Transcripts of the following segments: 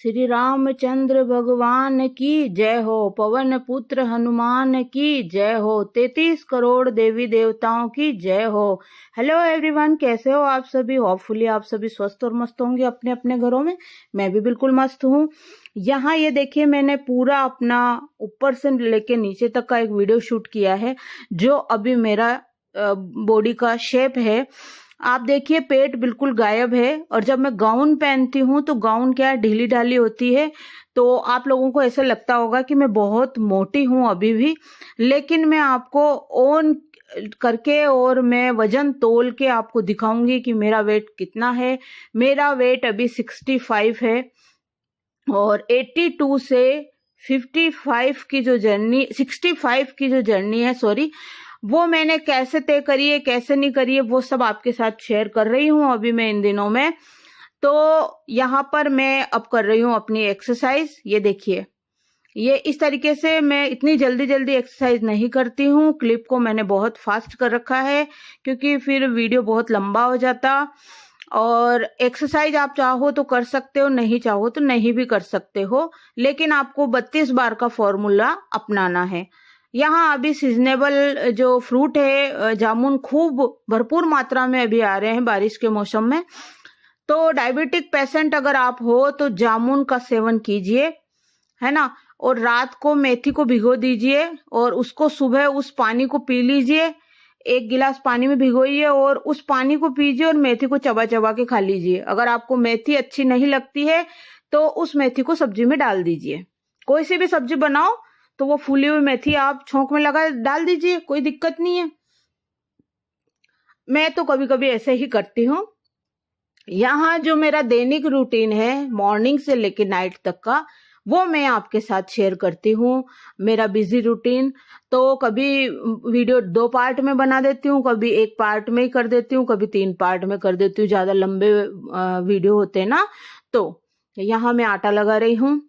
श्री रामचंद्र भगवान की जय हो। पवन पुत्र हनुमान की जय हो। 33 करोड़ देवी देवताओं की जय हो। हेलो एवरीवन, कैसे हो आप सभी? होपफुली आप सभी स्वस्थ और मस्त होंगे अपने अपने घरों में। मैं भी बिल्कुल मस्त हूँ। यहाँ ये देखिए, मैंने पूरा अपना ऊपर से लेके नीचे तक का एक वीडियो शूट किया है, जो अभी मेरा बॉडी का शेप है। आप देखिए, पेट बिल्कुल गायब है। और जब मैं गाउन पहनती हूँ तो गाउन क्या ढीली ढाली होती है, तो आप लोगों को ऐसा लगता होगा कि मैं बहुत मोटी हूँ अभी भी। लेकिन मैं आपको ऑन करके और मैं वजन तोल के आपको दिखाऊंगी कि मेरा वेट कितना है। मेरा वेट अभी 65 है और 82 से 55 की जो जर्नी 65 की जो जर्नी है, सॉरी, वो मैंने कैसे तय करी है, कैसे नहीं करी है, वो सब आपके साथ शेयर कर रही हूँ अभी मैं इन दिनों में। तो यहाँ पर मैं अब कर रही हूँ अपनी एक्सरसाइज। ये देखिए, ये इस तरीके से मैं इतनी जल्दी जल्दी एक्सरसाइज नहीं करती हूँ। क्लिप को मैंने बहुत फास्ट कर रखा है क्योंकि फिर वीडियो बहुत लंबा हो जाता। और एक्सरसाइज आप चाहो तो कर सकते हो, नहीं चाहो तो नहीं भी कर सकते हो, लेकिन आपको 32 बार का फॉर्मूला अपनाना है। यहाँ अभी सीजनेबल जो फ्रूट है, जामुन खूब भरपूर मात्रा में अभी आ रहे हैं बारिश के मौसम में। तो डायबिटिक पेशेंट अगर आप हो तो जामुन का सेवन कीजिए, है ना। और रात को मेथी को भिगो दीजिए और उसको सुबह उस पानी को पी लीजिए। 1 गिलास पानी में भिगोइए और उस पानी को पीजिए और मेथी को चबा चबा के खा लीजिए। अगर आपको मेथी अच्छी नहीं लगती है तो उस मेथी को सब्जी में डाल दीजिए। कोई सी भी सब्जी बनाओ तो वो फूली हुई मेथी आप छोंक में लगा डाल दीजिए, कोई दिक्कत नहीं है। मैं तो कभी कभी ऐसे ही करती हूँ। यहाँ जो मेरा दैनिक रूटीन है मॉर्निंग से लेकर नाइट तक का, वो मैं आपके साथ शेयर करती हूँ। मेरा बिजी रूटीन, तो कभी वीडियो 2 पार्ट में बना देती हूँ, कभी 1 पार्ट में ही कर देती हूँ, कभी 3 पार्ट में कर देती हूँ। ज्यादा लंबे वीडियो होते हैं ना। तो यहाँ मैं आटा लगा रही हूँ।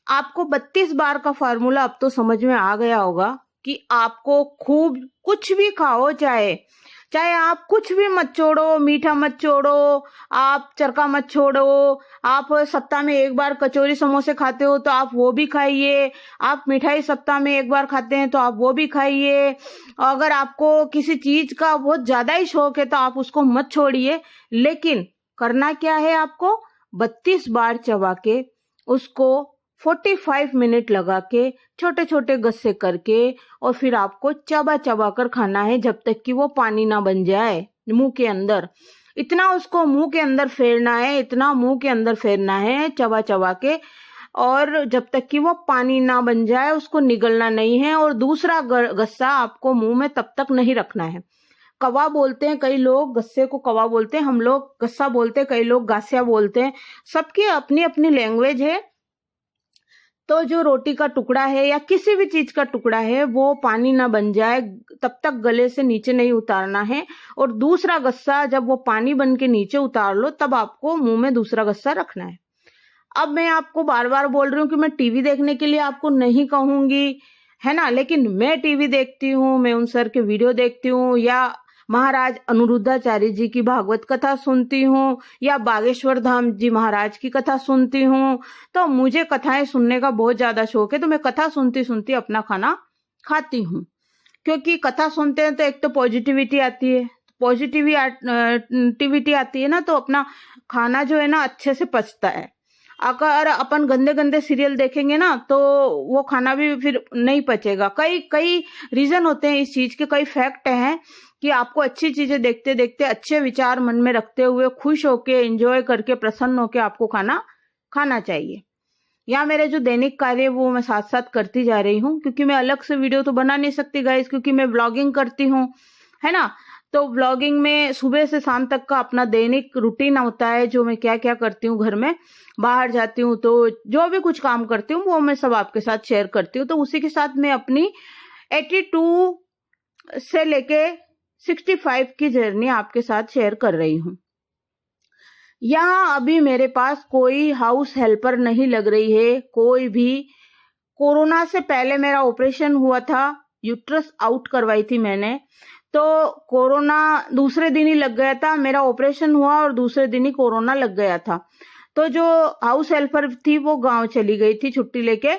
आपको 32 बार का फार्मूला अब तो समझ में आ गया होगा कि आपको खूब कुछ भी खाओ, चाहे आप कुछ भी मत छोड़ो, मीठा मत छोड़ो, आप चरका मत छोड़ो। आप सप्ताह में 1 बार कचौरी समोसे खाते हो तो आप वो भी खाइए। आप मिठाई सप्ताह में 1 बार खाते हैं तो आप वो भी खाइए। अगर आपको किसी चीज का बहुत ज्यादा ही शौक है तो आप उसको मत छोड़िए। लेकिन करना क्या है, आपको 32 बार चबा के उसको 45 मिनट लगा के छोटे छोटे गस्से करके और फिर आपको चबा चबा कर खाना है जब तक कि वो पानी ना बन जाए मुंह के अंदर। इतना उसको मुंह के अंदर फेरना है, इतना मुंह के अंदर फेरना है चबा चबा के, और जब तक कि वो पानी ना बन जाए उसको निगलना नहीं है। और दूसरा गस्सा आपको मुंह में तब तक नहीं रखना है। कवा बोलते हैं कई लोग, गस्से को कवा बोलते हैं, हम लोग गस्सा बोलते हैं, कई लोग गासिया बोलते हैं। सबकी अपनी अपनी लैंग्वेज है। तो जो रोटी का टुकड़ा है या किसी भी चीज का टुकड़ा है वो पानी ना बन जाए तब तक गले से नीचे नहीं उतारना है। और दूसरा गस्सा जब वो पानी बन के नीचे उतार लो तब आपको मुंह में दूसरा गस्सा रखना है। अब मैं आपको बार बार बोल रही हूँ कि मैं टीवी देखने के लिए आपको नहीं कहूंगी, है ना, लेकिन मैं टीवी देखती हूँ, मैं उन सर के वीडियो देखती हूँ, या महाराज अनिरुद्धाचार्य जी की भागवत कथा सुनती हूँ, या बागेश्वर धाम जी महाराज की कथा सुनती हूँ। तो मुझे कथाएं सुनने का बहुत ज्यादा शौक है, तो मैं कथा सुनती सुनती अपना खाना खाती हूँ। क्योंकि कथा सुनते हैं तो एक तो पॉजिटिविटी आती है, पॉजिटिविटी आती है ना, तो अपना खाना जो है ना अच्छे से पचता है। अगर अपन गंदे गंदे सीरियल देखेंगे ना तो वो खाना भी फिर नहीं पचेगा। कई कई रीजन होते हैं इस चीज के, कई फैक्ट हैं कि आपको अच्छी चीजें देखते देखते, अच्छे विचार मन में रखते हुए, खुश होके, एंजॉय करके, प्रसन्न होके आपको खाना खाना चाहिए। या मेरे जो दैनिक कार्य है वो मैं साथ साथ करती जा रही हूँ, क्योंकि मैं अलग से वीडियो तो बना नहीं सकती गाइस, क्योंकि मैं व्लॉगिंग करती हूँ, है ना। तो व्लॉगिंग में सुबह से शाम तक का अपना दैनिक रूटीन होता है, जो मैं क्या क्या करती हूँ घर में। बाहर जाती हूँ तो जो भी कुछ काम करती हूँ वो मैं सब आपके साथ शेयर करती हूँ। तो उसी के साथ मैं अपनी 82 से लेके 65 की जर्नी आपके साथ शेयर कर रही हूँ। यहाँ अभी मेरे पास कोई हाउस हेल्पर नहीं लग रही है, कोई भी। कोरोना से पहले मेरा ऑपरेशन हुआ था, यूट्रस आउट करवाई थी मैंने, तो कोरोना दूसरे दिन ही लग गया था। मेरा ऑपरेशन हुआ और दूसरे दिन ही कोरोना लग गया था। तो जो हाउस हेल्पर थी वो गांव चली गई थी छुट्टी लेके।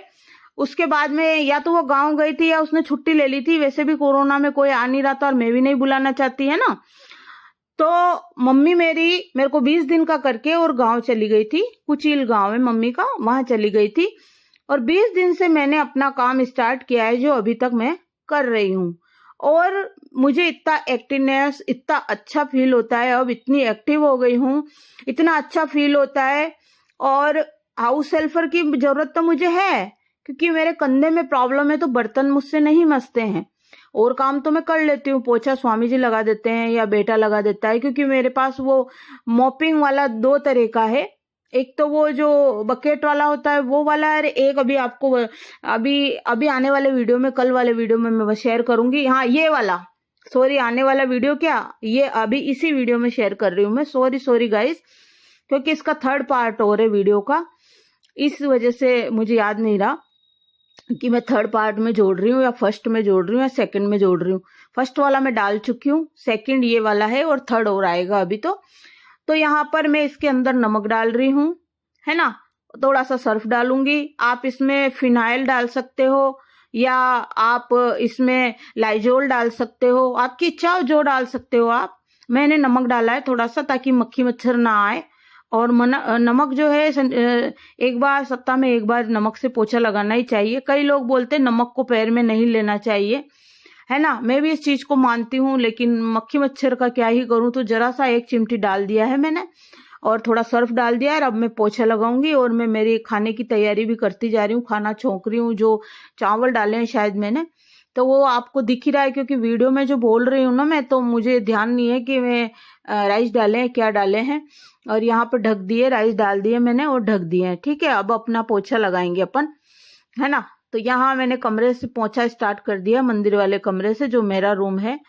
उसके बाद में या तो वो गांव गई थी या उसने छुट्टी ले ली थी। वैसे भी कोरोना में कोई आ नहीं रहा था और मैं भी नहीं बुलाना चाहती है ना। तो मम्मी मेरे को 20 दिन का करके और गांव चली गई थी। कुचील गांव है मम्मी का, वहां चली गई थी। और 20 दिन से मैंने अपना काम स्टार्ट किया है जो अभी तक मैं कर रही हूँ। और मुझे इतना एक्टिवनेस, इतना अच्छा फील होता है, अब इतनी एक्टिव हो गई हूँ, इतना अच्छा फील होता है। और हाउस हेल्पर की जरूरत तो मुझे है क्योंकि मेरे कंधे में प्रॉब्लम है, तो बर्तन मुझसे नहीं मसते हैं। और काम तो मैं कर लेती हूँ, पोछा स्वामी जी लगा देते हैं या बेटा लगा देता है, क्योंकि मेरे पास वो मॉपिंग वाला 2 तरह का है। एक तो वो जो बकेट वाला होता है वो वाला है, एक अभी आपको अभी आने वाले वीडियो में, कल वाले वीडियो में मैं शेयर करूंगी। हाँ, ये वाला, सॉरी, आने वाला वीडियो क्या, ये अभी इसी वीडियो में शेयर कर रही हूँ मैं। सॉरी गाइस, क्योंकि इसका 3rd पार्ट हो रहा है वीडियो का, इस वजह से मुझे याद नहीं रहा कि मैं 3rd पार्ट में जोड़ रही हूँ या 1st में जोड़ रही हूँ या 2nd में जोड़ रही हूँ। 1st वाला मैं डाल चुकी हूँ, 2nd ये वाला है और 3rd और आएगा अभी। तो यहाँ पर मैं इसके अंदर नमक डाल रही हूँ, है ना। थोड़ा सा सर्फ डालूंगी। आप इसमें फिनाइल डाल सकते हो या आप इसमें लाइजोल डाल सकते हो, आपकी इच्छा हो जो डाल सकते हो आप। मैंने नमक डाला है थोड़ा सा, ताकि मक्खी मच्छर ना आए। और नमक जो है, एक बार सप्ताह में एक बार नमक से पोछा लगाना ही चाहिए। कई लोग बोलते हैं नमक को पैर में नहीं लेना चाहिए, है ना। मैं भी इस चीज को मानती हूँ, लेकिन मक्खी मच्छर का क्या ही करूं, तो जरा सा 1 चिमटी डाल दिया है मैंने और थोड़ा सर्फ डाल दिया है। अब मैं पोछा लगाऊंगी और मैं मेरी खाने की तैयारी भी करती जा रही हूँ। खाना छोंक रही हूँ, जो चावल डाले हैं शायद मैंने, तो वो आपको दिख ही रहा है क्योंकि वीडियो में जो बोल रही हूँ ना मैं, तो मुझे ध्यान नहीं है कि मैं राइस डाले हैं क्या डाले हैं। और यहाँ पर ढक दिए, राइस डाल दिए मैंने और ढक दिए हैं। ठीक है, अब अपना पोछा लगाएंगे अपन, है ना। तो यहाँ मैंने कमरे से पोछा स्टार्ट कर दिया, मंदिर वाले कमरे से, जो मेरा रूम है।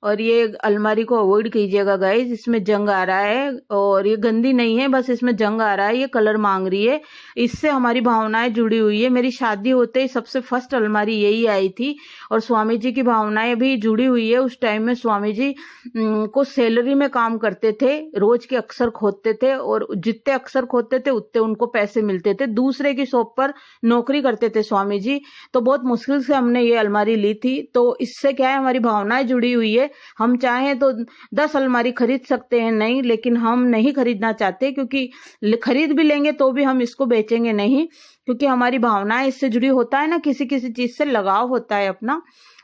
और ये अलमारी को अवॉइड कीजिएगा गाइस, इसमें जंग आ रहा है और ये गंदी नहीं है, बस इसमें जंग आ रहा है, ये कलर मांग रही है। इससे हमारी भावनाएं जुड़ी हुई है। मेरी शादी होते ही सबसे फर्स्ट अलमारी यही आई थी और स्वामी जी की भावनाएं भी जुड़ी हुई है। उस टाइम में स्वामी जी को सैलरी में काम करते थे, रोज के अक्षर खोदते थे और जितने अक्षर खोदते थे उतने उनको पैसे मिलते थे। दूसरे की शॉप पर नौकरी करते थे स्वामी जी, तो बहुत मुश्किल से हमने ये अलमारी ली थी। तो इससे क्या है, हमारी भावनाएं जुड़ी हुई है। हम चाहें तो 10 अलमारी खरीद सकते हैं, नहीं, लेकिन हम नहीं खरीदना चाहते, क्योंकि खरीद भी लेंगे तो भी हम इसको बेचेंगे नहीं, क्योंकि हमारी भावनाएं इससे जुड़ी होता है ना, किसी किसी चीज से लगाव होता है अपना।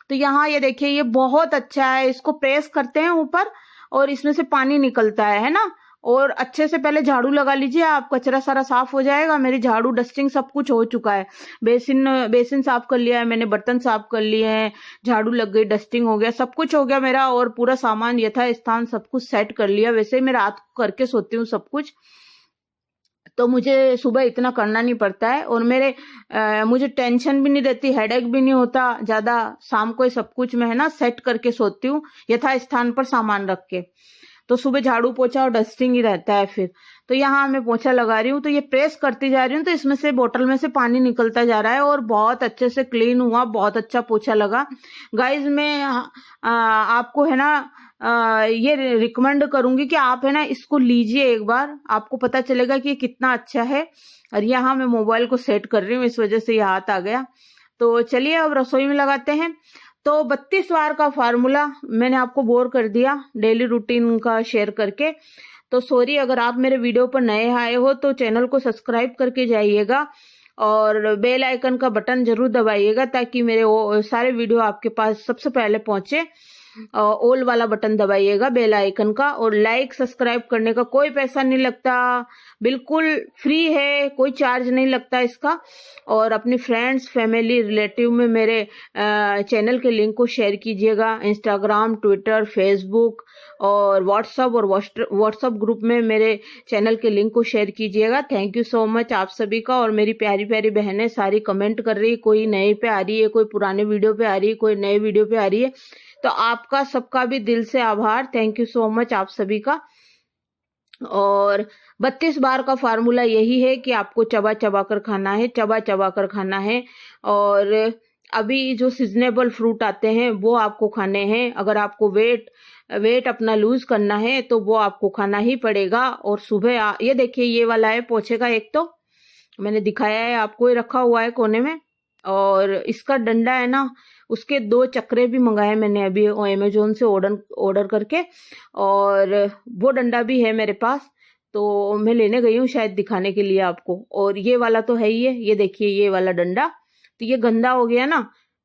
तो यहाँ ये देखिए, ये बहुत अच्छा है। इसको प्रेस करते हैं ऊपर और इसमें से पानी निकलता है ना। और अच्छे से पहले झाड़ू लगा लीजिए, आप कचरा सारा साफ हो जाएगा। मेरी झाड़ू डस्टिंग सब कुछ हो चुका है। बेसिन साफ कर लिया है मैंने, बर्तन साफ कर लिए हैं, झाड़ू लग गई, डस्टिंग हो गया, सब कुछ हो गया मेरा। और पूरा सामान यथा स्थान सब कुछ सेट कर लिया। वैसे मैं रात को करके सोती हूँ सब कुछ, तो मुझे सुबह इतना करना नहीं पड़ता है। और मुझे टेंशन भी नहीं रहती, हेडेक भी नहीं होता ज्यादा। शाम को सब कुछ मैं, है ना, सेट करके सोती हूँ यथा स्थान पर सामान रख के। तो सुबह झाड़ू पोछा और डस्टिंग ही रहता है फिर। तो यहाँ मैं पोछा लगा रही हूँ, तो ये प्रेस करती जा रही हूँ, तो इसमें से बोतल में से पानी निकलता जा रहा है और बहुत अच्छे से क्लीन हुआ, बहुत अच्छा पोछा लगा। गाइज मैं आपको, है ना, ये रिकमेंड करूंगी कि आप, है ना, इसको लीजिए एक बार, आपको पता चलेगा कि ये कितना अच्छा है। और यहाँ मैं मोबाइल को सेट कर रही हूँ, इस वजह से ये हाथ आ गया। तो चलिए अब रसोई में लगाते हैं। तो 32 बार का फार्मूला मैंने आपको बोर कर दिया डेली रूटीन का शेयर करके। तो सॉरी, अगर आप मेरे वीडियो पर नए आए हो तो चैनल को सब्सक्राइब करके जाइएगा और बेल आइकन का बटन जरूर दबाइएगा, ताकि मेरे सारे वीडियो आपके पास सबसे पहले पहुंचे। ऑल वाला बटन दबाइएगा बेल आइकन का। और लाइक सब्सक्राइब करने का कोई पैसा नहीं लगता, बिल्कुल फ्री है, कोई चार्ज नहीं लगता इसका। और अपनी फ्रेंड्स, फैमिली, रिलेटिव में मेरे चैनल के लिंक को शेयर कीजिएगा। इंस्टाग्राम, ट्विटर, फेसबुक और व्हाट्सएप ग्रुप में मेरे चैनल के लिंक को शेयर कीजिएगा। थैंक यू सो मच आप सभी का। और मेरी प्यारी प्यारी बहनें सारी कमेंट कर रही, कोई नए पे आ रही है, कोई पुराने वीडियो पे आ रही है, कोई नए वीडियो पे आ रही है। तो आपका सबका भी दिल से आभार, थैंक यू सो मच आप सभी का। और 32 बार का फार्मूला यही है कि आपको चबा चबा कर खाना है, चबा चबा कर खाना है। और अभी जो सीजनेबल फ्रूट आते हैं वो आपको खाने हैं। अगर आपको वेट अपना लूज करना है तो वो आपको खाना ही पड़ेगा। और सुबह ये देखिए, ये वाला है पोछे का, एक तो मैंने दिखाया है आपको, ये रखा हुआ है कोने में। और इसका डंडा है ना, उसके 2 चक्रे भी मंगाए मैंने अभी अमेजोन से ऑर्डर करके, और वो डंडा भी है मेरे पास। तो मैं लेने गई हूँ शायद दिखाने के लिए आपको। और ये वाला तो है ही है, ये देखिए ये वाला डंडा। तो ये गंदा हो गया ना,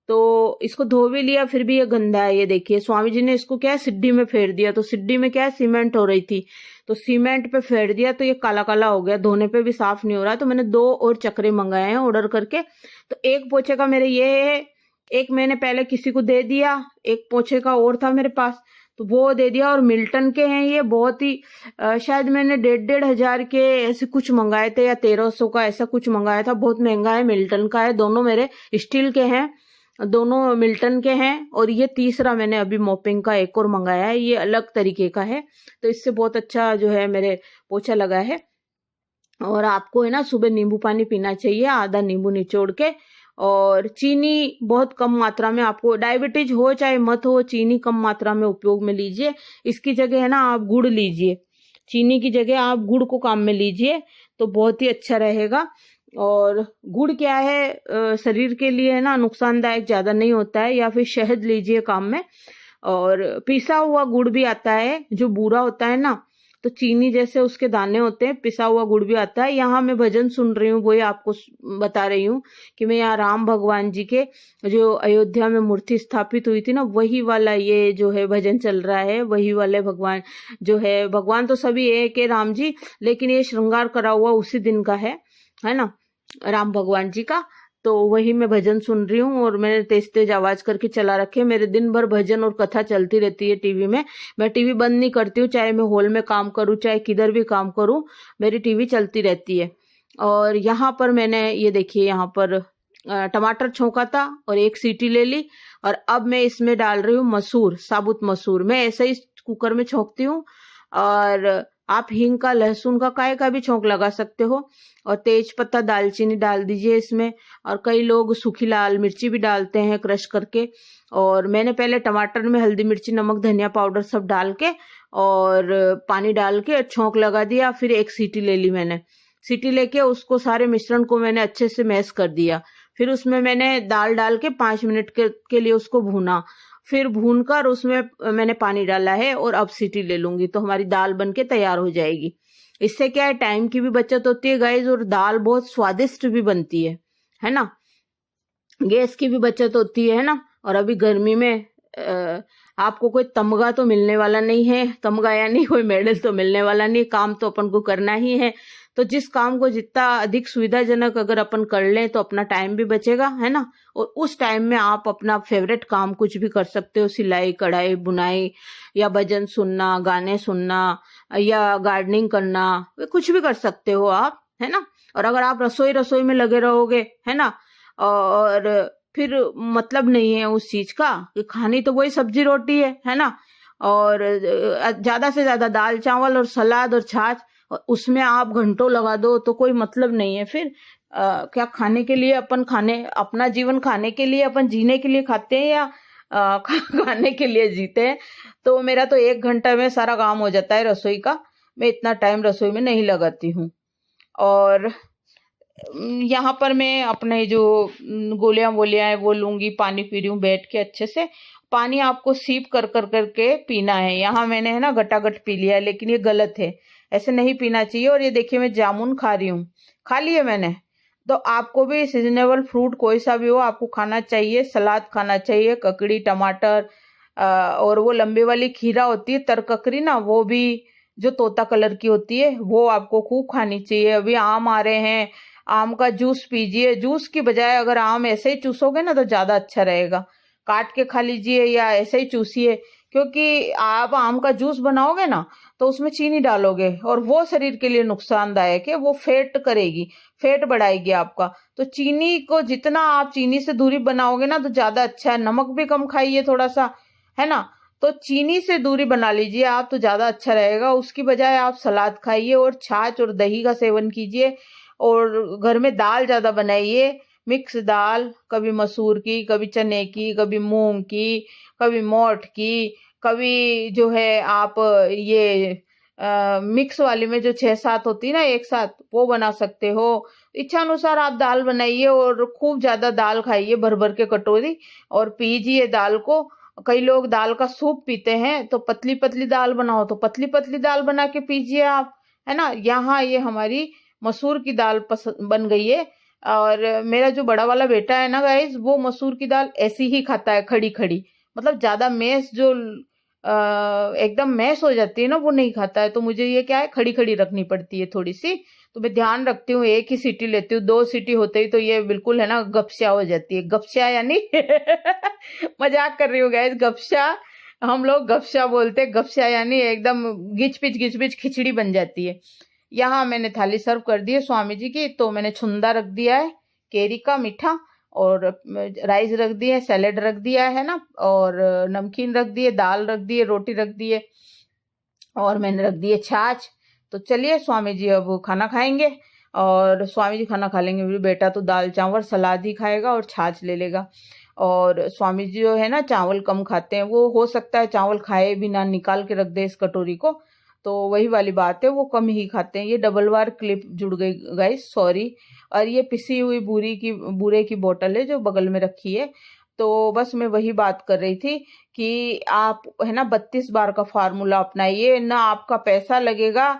तो इसको धो भी लिया फिर भी ये गंदा है। ये देखिए स्वामी जी ने इसको क्या है, सिड्डी में फेर दिया। तो सिड्डी में क्या है, सीमेंट हो रही थी, तो सीमेंट पे फेर दिया तो ये काला काला हो गया, धोने पे भी साफ नहीं हो रहा। तो मैंने 2 और चक्रे मंगाए हैं ऑर्डर करके। तो एक पोछे का मेरे ये है, एक मैंने पहले किसी को दे दिया, एक पोछे का और था मेरे पास तो वो दे दिया। और मिल्टन के हैं ये, बहुत ही शायद मैंने 1,500 के ऐसे कुछ मंगाए थे, या 1300 का ऐसा कुछ मंगाया था। बहुत महंगा है, मिल्टन का है। दोनों मेरे स्टील के हैं, दोनों मिल्टन के हैं। और ये तीसरा मैंने अभी मोपिंग का एक और मंगाया है, ये अलग तरीके का है। तो इससे बहुत अच्छा जो है मेरे पोछा लगा है। और आपको है ना सुबह नींबू पानी पीना चाहिए, आधा नींबू निचोड़ के। और चीनी बहुत कम मात्रा में, आपको डायबिटीज हो चाहे मत हो, चीनी कम मात्रा में उपयोग में लीजिए। इसकी जगह है ना आप गुड़ लीजिए, चीनी की जगह आप गुड़ को काम में लीजिए तो बहुत ही अच्छा रहेगा। और गुड़ क्या है, शरीर के लिए है ना नुकसानदायक ज्यादा नहीं होता है। या फिर शहद लीजिए काम में। और पिसा हुआ गुड़ भी आता है जो बूरा होता है ना, तो चीनी जैसे उसके दाने होते हैं, पिसा हुआ गुड़ भी आता है। यहाँ मैं भजन सुन रही हूँ, वही आपको बता रही हूँ कि मैं यहाँ राम भगवान जी के जो अयोध्या में मूर्ति स्थापित हुई थी ना, वही वाला ये जो है भजन चल रहा है। वही वाले भगवान जो है, भगवान तो सभी एक है राम जी, लेकिन ये श्रृंगार करा हुआ उसी दिन का है ना, राम भगवान जी का। तो वही मैं भजन सुन रही हूँ, और मैंने तेज तेज आवाज करके चला रखे। मेरे दिन भर भजन और कथा चलती रहती है टीवी में। मैं टीवी बंद नहीं करती हूँ, चाहे मैं हॉल में काम करूँ चाहे किधर भी काम करूँ, मेरी टीवी चलती रहती है। और यहाँ पर मैंने ये देखिए, यहाँ पर टमाटर छोंका था और 1 सीटी ले ली। और अब मैं इसमें डाल रही हूँ मसूर, साबुत मसूर। मैं ऐसे ही कुकर में छोंकती हूँ। और आप हींग का, लहसुन का, काय का भी छोंक लगा सकते हो। और तेज पत्ता, दालचीनी डाल दीजिए इसमें। और कई लोग सूखी लाल मिर्ची भी डालते हैं क्रश करके। और मैंने पहले टमाटर में हल्दी मिर्ची नमक धनिया पाउडर सब डाल के और पानी डाल के छोंक लगा दिया। फिर 1 सीटी ले ली मैंने। सीटी लेके उसको सारे मिश्रण को मैंने अच्छे से मैश कर दिया। फिर उसमें मैंने दाल डाल के 5 मिनट के लिए उसको भूना। फिर भूनकर उसमें मैंने पानी डाला है, और अब सीटी ले लूंगी तो हमारी दाल बनके तैयार हो जाएगी। इससे क्या है, टाइम की भी बचत होती है गाइस, और दाल बहुत स्वादिष्ट भी बनती है ना। गैस की भी बचत होती है ना। और अभी गर्मी में आपको कोई तमगा तो मिलने वाला नहीं है, तमगा यानी कोई मेडल तो मिलने वाला नहीं, काम तो अपन को करना ही है। तो जिस काम को जितना अधिक सुविधाजनक अगर अपन कर लें तो अपना टाइम भी बचेगा, है ना। और उस टाइम में आप अपना फेवरेट काम कुछ भी कर सकते हो, सिलाई कढ़ाई बुनाई, या भजन सुनना, गाने सुनना, या गार्डनिंग करना, कुछ भी कर सकते हो आप, है ना। और अगर आप रसोई में लगे रहोगे, है ना, और फिर मतलब नहीं है उस चीज का, कि खानी तो वही सब्जी रोटी है ना। और ज्यादा से ज्यादा दाल चावल और सलाद और छाछ, उसमें आप घंटों लगा दो तो कोई मतलब नहीं है। फिर क्या खाने के लिए अपन अपना जीवन खाने के लिए अपन जीने के लिए खाते हैं, या खाने के लिए जीते हैं। तो मेरा तो 1 घंटा में सारा काम हो जाता है रसोई का। मैं इतना टाइम रसोई में नहीं लगाती हूँ। और यहाँ पर मैं अपने जो गोलियां वोलियां है वो लूंगी, पानी पी रही हूँ बैठ के अच्छे से। पानी आपको सीप कर करके पीना है। यहाँ मैंने है ना गटागट पी लिया है, लेकिन ये गलत है, ऐसे नहीं पीना चाहिए। और ये देखिए मैं जामुन खा रही हूँ, खा लिए मैंने। तो आपको भी सीजनेबल फ्रूट कोई सा भी हो आपको खाना चाहिए। सलाद खाना चाहिए, ककड़ी, टमाटर, और वो लंबी वाली खीरा होती है तरककरी ना, वो भी जो तोता कलर की होती है, वो आपको खूब खानी चाहिए। अभी आम आ रहे हैं, आम का जूस पीजिए। जूस की बजाय अगर आम ऐसे ही चूसोगे ना तो ज्यादा अच्छा रहेगा। काट के खा लीजिए या ऐसे ही चूसिए, क्योंकि आप आम का जूस बनाओगे ना तो उसमें चीनी डालोगे, और वो शरीर के लिए नुकसानदायक है। वो फैट करेगी, फैट बढ़ाएगी आपका। तो चीनी को जितना आप चीनी से दूरी बनाओगे ना तो ज्यादा अच्छा है। नमक भी कम खाइए थोड़ा सा, है ना। तो चीनी से दूरी बना लीजिए आप तो ज्यादा अच्छा रहेगा। उसकी बजाय आप सलाद खाइए और छाछ और दही का सेवन कीजिए, और घर में दाल ज्यादा बनाइए। मिक्स दाल, कभी मसूर की, कभी चने की, कभी मूंग की, कभी मोठ की, कभी जो है आप ये मिक्स वाली में जो 6-7 होती है ना एक साथ, वो बना सकते हो। इच्छा अनुसार आप दाल बनाइए और खूब ज्यादा दाल खाइए, भर भर के कटोरी, और पीजिए दाल को। कई लोग दाल का सूप पीते हैं, तो पतली पतली दाल बनाओ तो पतली पतली दाल बना के पीजिए आप, है ना। यहाँ ये हमारी मसूर की दाल बन गई है। और मेरा जो बड़ा वाला बेटा है ना गाइस, वो मसूर की दाल ऐसी ही खाता है, खड़ी खड़ी। मतलब ज्यादा मैश जो एकदम मैश हो जाती है ना, वो नहीं खाता है। तो मुझे ये क्या है, खड़ी खड़ी रखनी पड़ती है थोड़ी सी। तो मैं ध्यान रखती हूँ, एक ही सीटी लेती हूँ, 2 सीटी होते ही तो ये बिल्कुल है ना गपशा हो जाती है। गपशा यानी मजाक कर रही हूँ गैस, गपशा हम लोग गपशा बोलते हैं। गपशा यानी एकदम घिच पिच खिचड़ी बन जाती है। यहाँ मैंने थाली सर्व कर दी है स्वामी जी की। तो मैंने छुंदा रख दिया है केरी का मीठा, और राइस रख दिए, सैलेड रख दिया है ना, और नमकीन रख दिए, दाल रख दिए, रोटी रख दिए, और मैंने रख दिए छाछ। तो चलिए स्वामी जी अब खाना खाएंगे। और स्वामी जी खाना खा लेंगे, मेरे बेटा तो दाल चावल सलाद ही खाएगा और छाछ ले लेगा। और स्वामी जी जो है ना चावल कम खाते हैं, वो हो सकता है चावल खाए बिना निकाल के रख दे इस कटोरी को, तो वही वाली बात है, वो कम ही खाते हैं। ये डबल बार क्लिप जुड़ गई गाइस, सॉरी। और ये पिसी हुई बूरे की बोतल है जो बगल में रखी है। तो बस मैं वही बात कर रही थी कि आप है ना 32 बार का फार्मूला अपनाइए, ना आपका पैसा लगेगा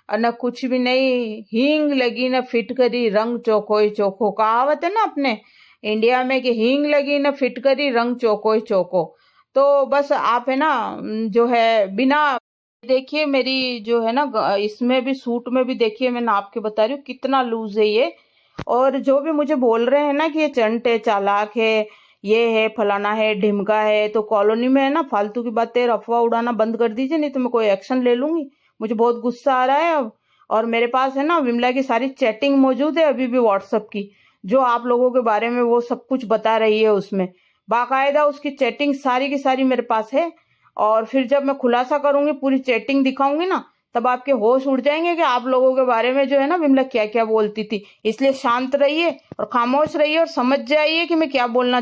और ना कुछ भी नहीं। हींग लगी ना फिटकरी, रंग चौकोई चौको, कहावत है ना अपने इंडिया में कि हींग लगी ना फिटकरी, रंग चौकोई चौको। तो बस आप है ना जो है बिना, देखिए मेरी जो है ना इसमें भी सूट में भी देखिए मैं नाप के बता रही हूँ कितना लूज है ये। और जो भी मुझे बोल रहे हैं ना कि ये चंट है, चालाक है, ये है, फलाना है, ढिमका है, तो कॉलोनी में है ना फालतू की बातें अफवाह उड़ाना बंद कर दीजिए, नहीं तो मैं कोई एक्शन ले लूंगी। मुझे बहुत गुस्सा आ रहा है अब। और मेरे पास है ना विमला की सारी चैटिंग मौजूद है अभी भी व्हाट्सएप की, जो आप लोगों के बारे में वो सब कुछ बता रही है उसमें, बाकायदा उसकी चैटिंग सारी की सारी मेरे पास है। और फिर जब मैं खुलासा करूंगी, पूरी चैटिंग दिखाऊंगी ना, तब आपके होश उड़ जाएंगे कि आप लोगों के बारे में जो है ना विमला क्या क्या बोलती थी। इसलिए शांत रहिए और खामोश रहिए और समझ जाइए कि मैं क्या बोलना